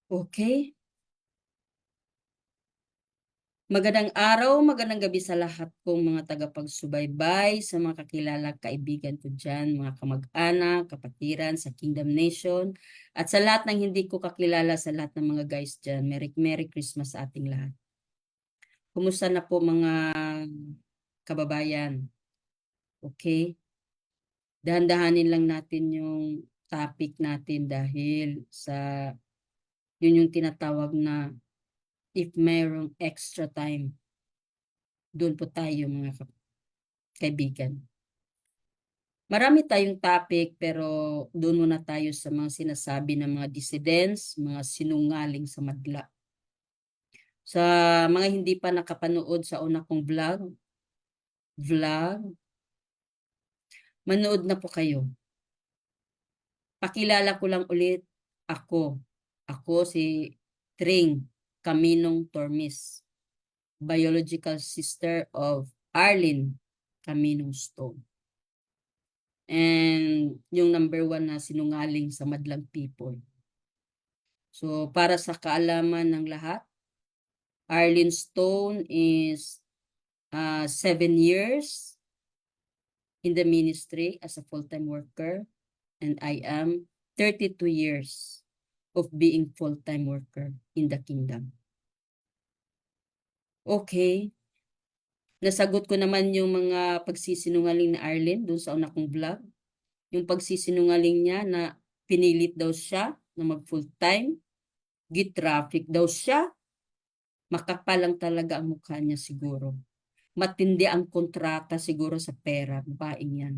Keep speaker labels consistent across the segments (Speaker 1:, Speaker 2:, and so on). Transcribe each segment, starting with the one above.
Speaker 1: Okay. Magandang araw, magandang gabi sa lahat kong mga tagapagsubaybay, sa mga kakilala, kaibigan ko dyan, mga kamag-anak, kapatiran sa Kingdom Nation, at sa lahat ng hindi ko kakilala, sa lahat ng mga guys dyan. Merry Christmas sa ating lahat. Kumusta na po mga kababayan? Okay? Dahan-dahanin lang natin yung topic natin dahil yun yung tinatawag na if mayroong extra time, doon po tayo mga kaibigan. Marami tayong topic pero doon muna tayo sa mga sinasabi ng mga dissidents, mga sinungaling sa madla. Sa mga hindi pa nakapanood sa una kong vlog, manood na po kayo. Pakilala ko lang ulit, ako. Ako si Tring Caminong Tormis, biological sister of Arlene Caminong Stone. And yung number 1 na sinungaling sa madlang people. So, para sa kaalaman ng lahat, Arlene Stone is 7 years in the ministry as a full-time worker, and I am 32 years of being full-time worker in the kingdom. Okay. Nasagot ko naman yung mga pagsisinungaling ni Arlene doon sa una kong vlog. Yung pagsisinungaling niya na pinilit daw siya na mag full-time, traffic daw siya, makapal lang talaga ang mukha niya siguro. Matindi ang kontrata siguro sa pera, babaeng yan.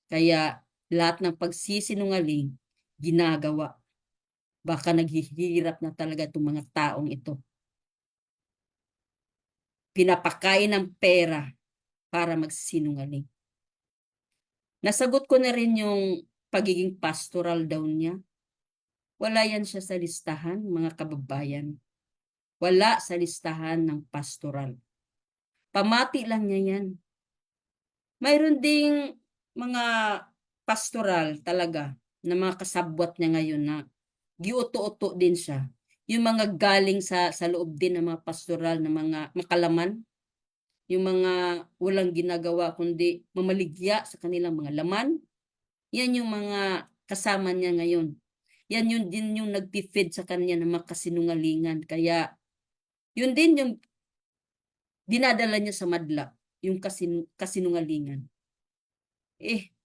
Speaker 1: Kaya lahat ng pagsisinungaling, ginagawa. Baka naghihirap na talaga itong mga taong ito. Pinapakain ng pera para magsinungaling. Nasagot ko na rin yung pagiging pastoral daw niya. Wala yan siya sa listahan, mga kababayan. Wala sa listahan ng pastoral. Pamati lang niya yan. Mayroon ding mga pastoral talaga na mga kasabwat niya ngayon na giuto-uto din siya. Yung mga galing sa loob din ng mga pastoral na mga makalaman, yung mga walang ginagawa kundi mamaligya sa kanilang mga laman, yan yung mga kasama niya ngayon. Yan yun din yung nagpi-feed sa kanya ng mga kasinungalingan. Kaya yun din yung dinadala niya sa madla, yung kasinungalingan.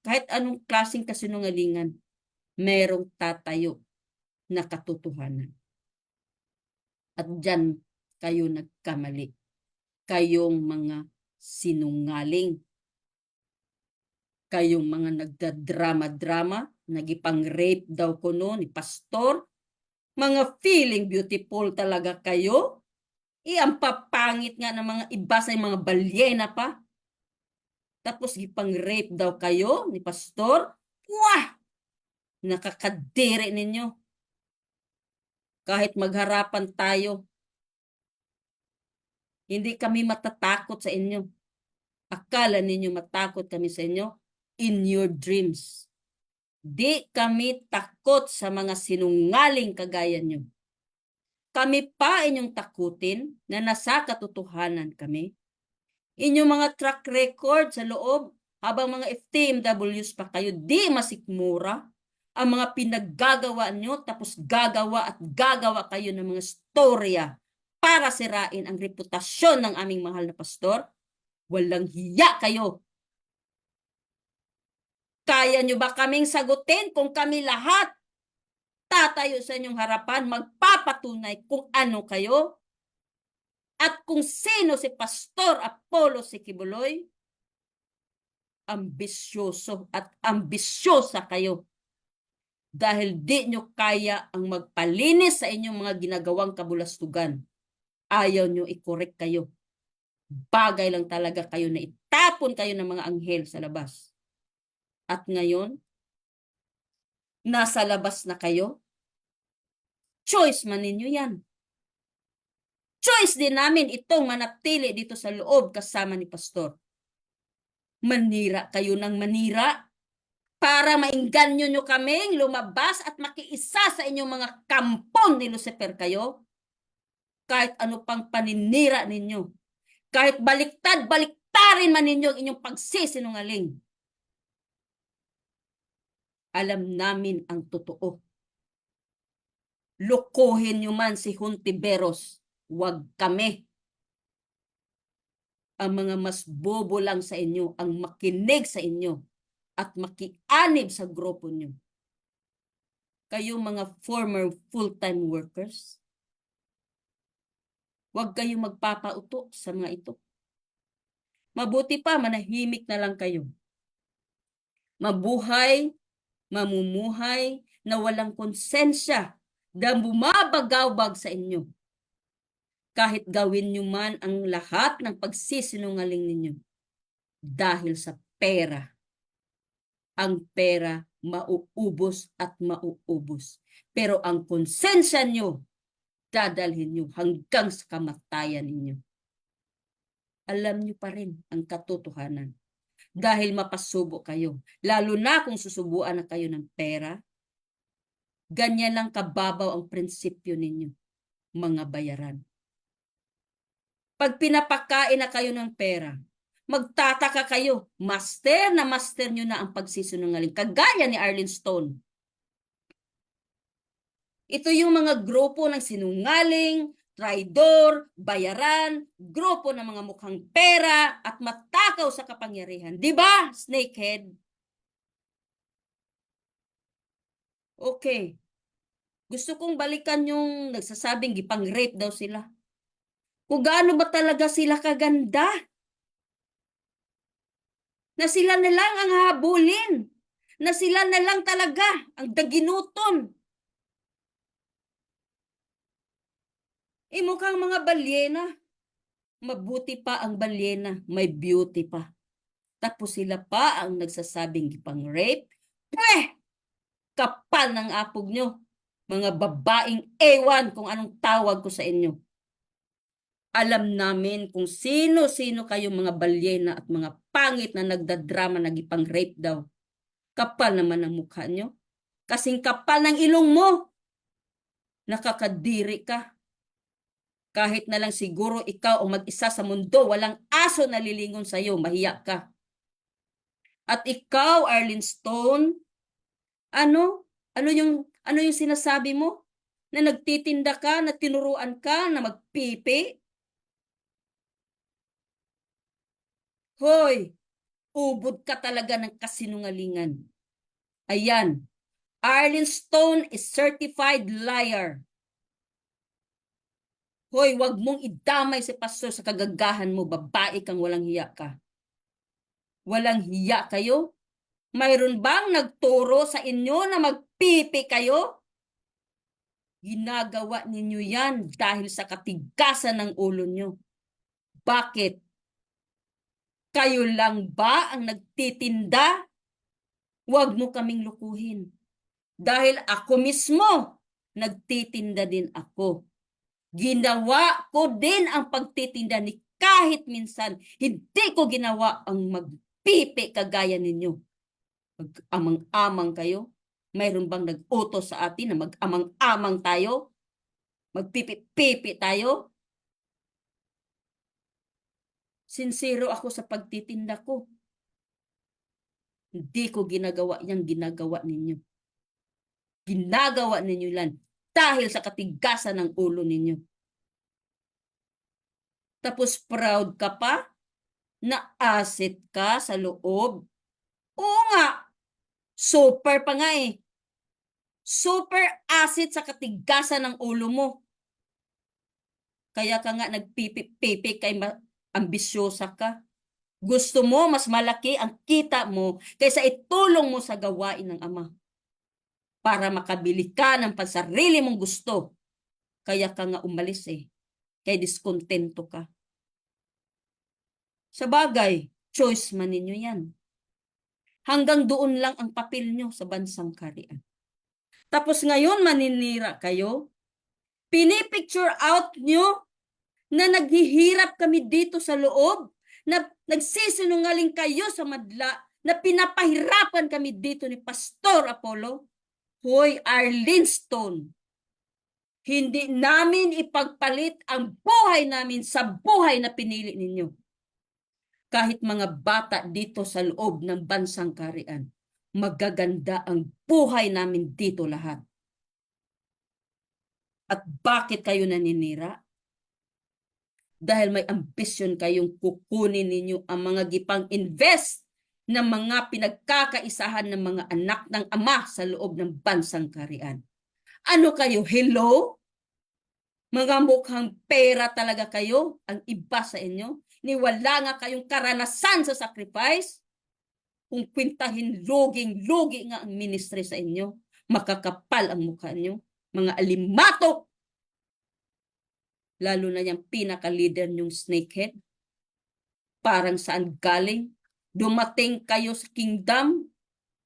Speaker 1: Kahit anong klaseng kasinungalingan, merong tatayo na katotohanan. At dyan kayo nagkamali. Kayong mga sinungaling. Kayong mga nagdadrama-drama, nagipang-rape daw ko noon ni pastor. Mga feeling beautiful talaga kayo. Ang papangit nga ng mga iba sa mga balyena pa. Tapos ipang-rape daw kayo ni pastor. Wah! Nakakadiri ninyo. Kahit magharapan tayo, hindi kami matatakot sa inyo. Akala ninyo matakot kami sa inyo? In your dreams. Di kami takot sa mga sinungaling kagaya nyo. Kami pa inyong takutin na nasa katotohanan kami. Inyong mga track record sa loob, habang mga FTMWs pa kayo, di masikmura ang mga pinaggagawa nyo, tapos gagawa at gagawa kayo ng mga storya para sirain ang reputasyon ng aming mahal na pastor. Walang hiya kayo. Kaya nyo ba kaming sagutin kung kami lahat tatayo sa inyong harapan, magpapatunay kung ano kayo? At kung sino si Pastor Apollo Sikibuloy? Ambisyoso at ambisyosa kayo. Dahil di nyo kaya ang magpalinis sa inyong mga ginagawang kabulastugan. Ayaw nyo i-correct kayo. Bagay lang talaga kayo na itapon kayo ng mga anghel sa labas. At ngayon, nasa labas na kayo, choice man ninyo yan. Choice din namin itong manatili dito sa loob kasama ni Pastor. Manira kayo ng manira. para maingganyo nyo kaming lumabas at makiisa sa inyong mga kampon ni Lucifer kayo, kahit ano pang paninira ninyo, kahit baliktarin man ninyo ang inyong pagsisinungaling. Alam namin ang totoo. Lokohin nyo man si Hontiveros, wag kami. Ang mga mas bobo lang sa inyo ang makinig sa inyo at makianib sa grupo nyo. Kayo mga former full-time workers, huwag kayong magpapauto sa mga ito. Mabuti pa, manahimik na lang kayo. Mabuhay, mamumuhay na walang konsensya na bumabagaw-bag sa inyo. Kahit gawin nyo man ang lahat ng pagsisinungaling ninyo. Dahil sa pera. Ang pera mauubos at mauubos. Pero ang konsensya nyo, dadalhin nyo hanggang sa kamatayan ninyo. Alam nyo pa rin ang katotohanan. Dahil mapasubo kayo. Lalo na kung susubuan na kayo ng pera. Ganyan lang kababaw ang prinsipyo ninyo, mga bayaran. Pag pinapakain na kayo ng pera, magtataka kayo, master nyo na ang pagsisinungaling. Kagaya ni Arlene Stone. Ito yung mga grupo ng sinungaling, traidor, bayaran, grupo ng mga mukhang pera at matakaw sa kapangyarihan. Diba, snakehead? Okay. Gusto kong balikan yung nagsasabing gipang-rape daw sila. Kung gaano ba talaga sila kaganda? Na sila na lang ang habulin. Na sila na lang talaga ang daginuton. Mukhang mga balyena. Mabuti pa ang balyena, may beauty pa. Tapos sila pa ang nagsasabing gipang-rape. Pweh! Kapal ng apog nyo. Mga babaeng ewan kung anong tawag ko sa inyo. Alam namin kung sino-sino kayong mga balyena at mga pangit na nagdadrama na gipang-rape daw. Kapal naman ang mukha nyo. Kasing kapal ng ilong mo. Nakakadiri ka. Kahit na lang siguro ikaw ang mag-isa sa mundo, walang aso na lilingon sa'yo, mahiya ka. At ikaw, Arlene Stone, ano yung sinasabi mo? Na nagtitinda ka, na tinuruan ka, na magpipi? Hoy, ubod ka talaga ng kasinungalingan. Ayan, Arlene Stone is certified liar. Hoy, wag mong idamay si pastor sa kagagahan mo, babae kang walang hiya ka. Walang hiya kayo? Mayroon bang nagturo sa inyo na magpipi kayo? Ginagawa ninyo yan dahil sa katigasan ng ulo nyo. Bakit? Kayo lang ba ang nagtitinda? Huwag mo kaming lukuhin. Dahil ako mismo, nagtitinda din ako. Ginawa ko din ang pagtitinda ni kahit minsan, hindi ko ginawa ang magpipi kagaya ninyo. Mag-amang-amang kayo? Mayroon bang nag-utos sa atin na mag-amang-amang tayo? Magpipi-pipi tayo? Sincero ako sa pagtitinda ko. Hindi ko ginagawa yang ginagawa ninyo. Ginagawa ninyo lang dahil sa katigasan ng ulo ninyo. Tapos proud ka pa na asset ka sa loob. Oo nga, super pa nga eh. Super asset sa katigasan ng ulo mo. Kaya ka nga nagpipi-pipi kay ambisyosa ka. Gusto mo mas malaki ang kita mo kaysa itulong mo sa gawain ng Ama. Para makabili ka ng pansarili mong gusto. Kaya ka nga umalis eh. Kaya diskontento ka. Sa bagay, choice man ninyo yan. Hanggang doon lang ang papel nyo sa bansang kaharian. Tapos ngayon maninira kayo, pinipicture out nyo na naghihirap kami dito sa loob, na nagsisinungaling kayo sa madla, na pinapahirapan kami dito ni Pastor Apollo, Hoy Arlene Stone, hindi namin ipagpalit ang buhay namin sa buhay na pinili ninyo. Kahit mga bata dito sa loob ng bansang kaharian, magaganda ang buhay namin dito lahat. At bakit kayo naninira? Dahil may ambisyon kayong kukunin ninyo ang mga gipang-invest ng mga pinagkakaisahan ng mga anak ng ama sa loob ng bansang kaharian. Ano kayo? Hello? Mga mukhang pera talaga kayo, ang iba sa inyo. Niwala nga kayong karanasan sa sacrifice. Kung kwintahin, luging-lugi nga ang ministry sa inyo. Makakapal ang mukha nyo. Mga alimatok. Lalo na yung pinaka-leader nyong snakehead. Parang saan galing? Dumating kayo sa kingdom.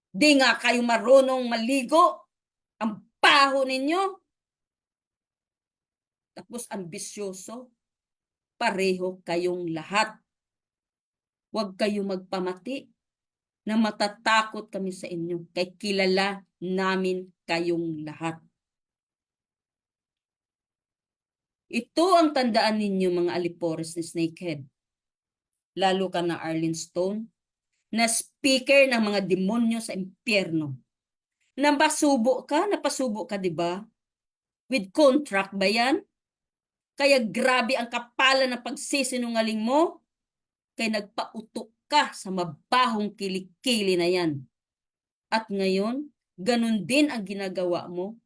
Speaker 1: Di nga kayo marunong maligo. Ang baho ninyo. Tapos ambisyoso, pareho kayong lahat. Huwag kayong magpamati na matatakot kami sa inyo kay kilala namin kayong lahat. Ito ang tandaan ninyo mga alipores ni Snakehead. Lalo ka na Arlene Stone, na speaker ng mga demonyo sa impyerno. Napasubo ka, di ba? With contract ba yan? Kaya grabe ang kapalan ng pagsisinungaling mo, kaya nagpautok ka sa mabahong kilikili na yan. At ngayon, ganun din ang ginagawa mo.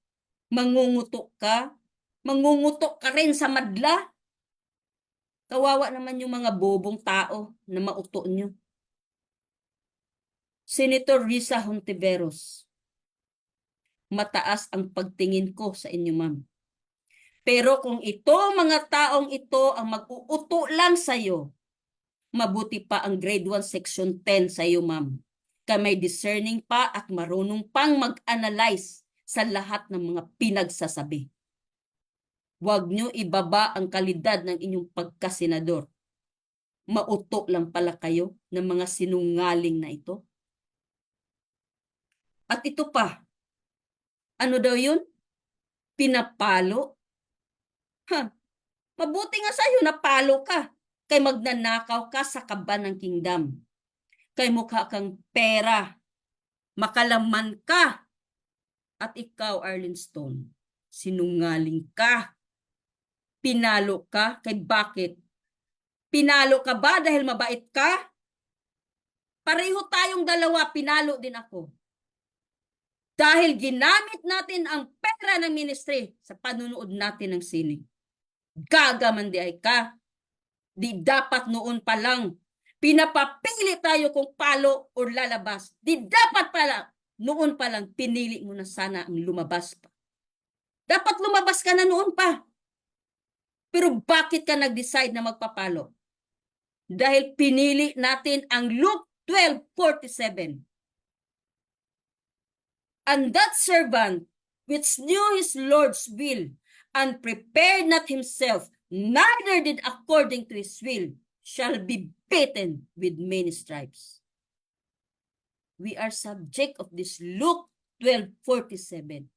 Speaker 1: Mangungutok ka rin sa madla. Kawawa naman yung mga bobong tao na mauto nyo. Senator Risa Hontiveros, mataas ang pagtingin ko sa inyo, ma'am. Pero kung ito, mga taong ito ang mag-uuto lang sa'yo, mabuti pa ang grade 1 section 10 sa'yo, ma'am. Ka may discerning pa at marunong pang mag-analyze sa lahat ng mga pinagsasabi. Huwag nyo ibaba ang kalidad ng inyong pagkasenador. Mauto lang pala kayo ng mga sinungaling na ito. At ito pa, ano daw yun? Pinapalo? Mabuti nga sa'yo, napalo ka. Kay magnanakaw ka sa kaban ng kingdom. Kay mukha kang pera. Makalaman ka. At ikaw, Arlene Stone, sinungaling ka. Pinalo ka. Kay bakit? Pinalo ka ba dahil mabait ka? Pareho tayong dalawa, pinalo din ako. Dahil ginamit natin ang pera ng ministry sa panunood natin ng sine. Gagaman di ay ka. Di dapat noon pa lang. Pinapapili tayo kung palo o lalabas. Di dapat pala. Noon pa lang, pinili mo na sana ang lumabas pa. Dapat lumabas ka na noon pa. Pero bakit ka nag-decide na magpapalo? Dahil pinili natin ang Luke 12:47. And that servant which knew his Lord's will and prepared not himself, neither did according to his will, shall be beaten with many stripes. We are subject of this Luke 12:47.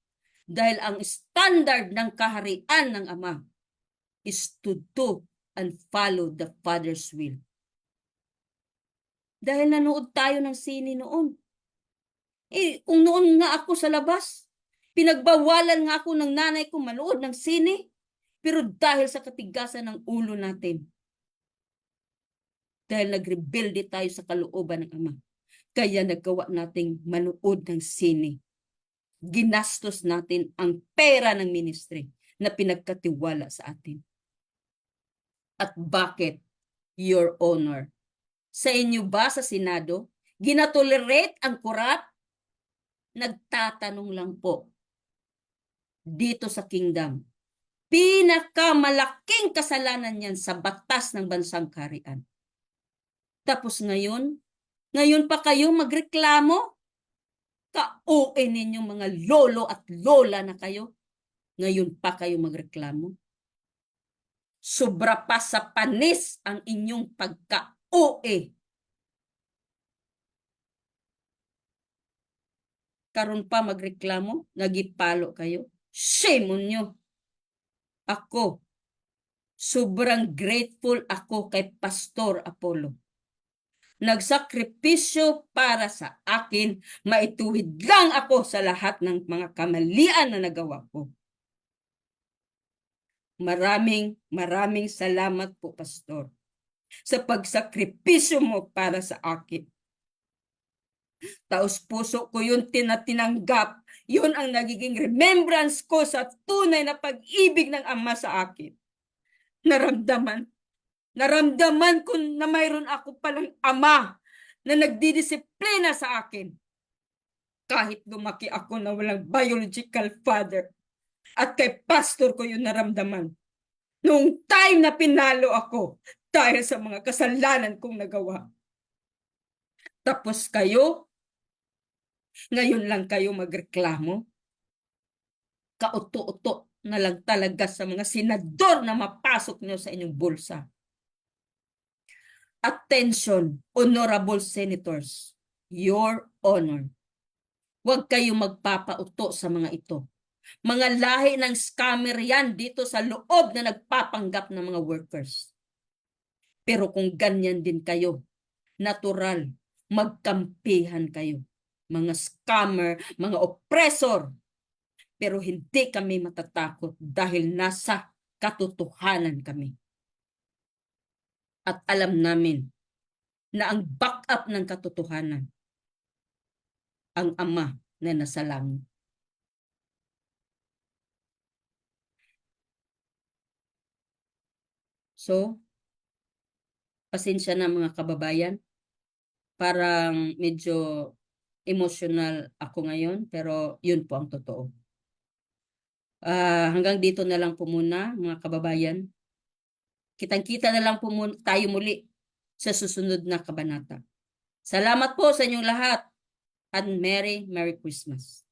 Speaker 1: Dahil ang standard ng kaharian ng Ama is to do and follow the Father's will. Dahil nanood tayo ng sine noon. Kung noon nga ako sa labas, pinagbawalan nga ako ng nanay ko manood ng sine, pero dahil sa katigasan ng ulo natin, dahil nagrebelde tayo sa kalooban ng Ama, kaya nagawa nating manood ng sine. Ginastos natin ang pera ng ministry na pinagkatiwala sa atin. At bakit, Your Honor? Sa inyo ba sa Senado, ginatolerate ang korap? Nagtatanong lang po. Dito sa kingdom, pinakamalaking kasalanan yan sa batas ng bansang kaharian. Tapos ngayon pa kayo magreklamo? Ka-OA ninyong mga lolo at lola na kayo. Ngayon pa kayo magreklamo? Sobra pa sa panis ang inyong pagka-OA. karon pa magreklamo, nagipalo kayo. Shame on you. Ako, sobrang grateful ako kay Pastor Apollo. Nagsakripisyo para sa akin, maituwid lang ako sa lahat ng mga kamalian na nagawa ko. Maraming salamat po, Pastor, sa pagsakripisyo mo para sa akin. Taos puso ko yun tinanggap. Yun ang nagiging remembrance ko sa tunay na pag-ibig ng Ama sa akin. Naramdaman ko na mayroon ako palang ama na nagdidisiplina sa akin. Kahit lumaki ako na walang biological father. At kay pastor ko yun naramdaman. Noong time na pinalo ako dahil sa mga kasalanan kong nagawa. Tapos kayo, ngayon lang kayo magreklamo. Kauto-uto na lang talaga sa mga senador na mapasok nyo sa inyong bulsa. Attention, honorable senators, your honor. Huwag kayong magpapauto sa mga ito. Mga lahi ng scammer yan dito sa loob na nagpapanggap ng mga workers. Pero kung ganyan din kayo, natural, magkampihan kayo. Mga scammer, mga oppressor. Pero hindi kami matatakot dahil nasa katotohanan kami. At alam namin na ang backup ng katotohanan, ang Ama na nasa langit. So, pasensya na mga kababayan. Parang medyo emotional ako ngayon, pero yun po ang totoo. Hanggang dito na lang po muna mga kababayan. Kitang-kita na lang po tayo muli sa susunod na kabanata. Salamat po sa inyong lahat at Merry Christmas.